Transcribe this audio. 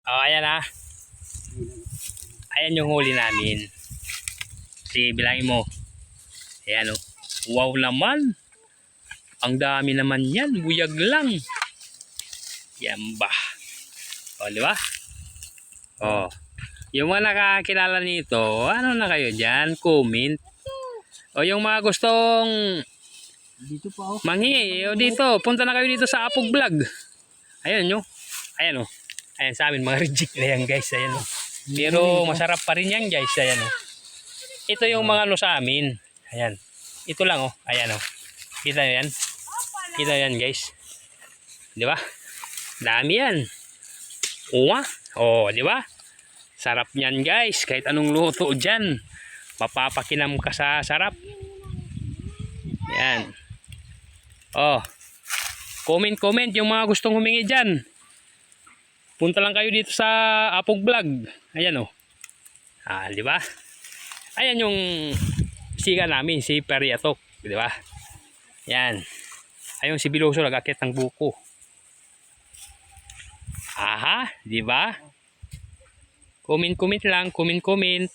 Oh, ayan ah. Ayan yung huli namin. Sige, bilangin mo. Ayan oh. Wow naman. Ang dami naman yan. Buyag lang. Yan ba? O, di ba? O. Yung mga nakakilala nito, ano na kayo dyan? Comment. O yung mga gustong Dito pa oh. manghingi, o dito. Punta na kayo dito sa Apog Vlog. Ayan nyo. Ayan o. Ayan sa amin, mga reject na yan guys. Ayan o. Pero masarap pa rin yan guys. Ayan o. Ito yung mga ano sa amin. Ayan. Ito lang o. Ayan o. Kita nyo yan? Kita yan guys. Di ba? Dami yan. Uwa. O, di ba? Sarap niyan guys. Kahit anong luto dyan. Mapapakinam ka sa sarap. Yan. Oh. Comment yung mga gustong humingi dyan. Punta lang kayo dito sa Apog Vlog. Ayan oh. Ah, di ba? Ayan yung siga namin, si Periatok, di ba? Yan. Ayun si Biloso nag-akit ng buko. Aha, di ba? Comment lang, comment.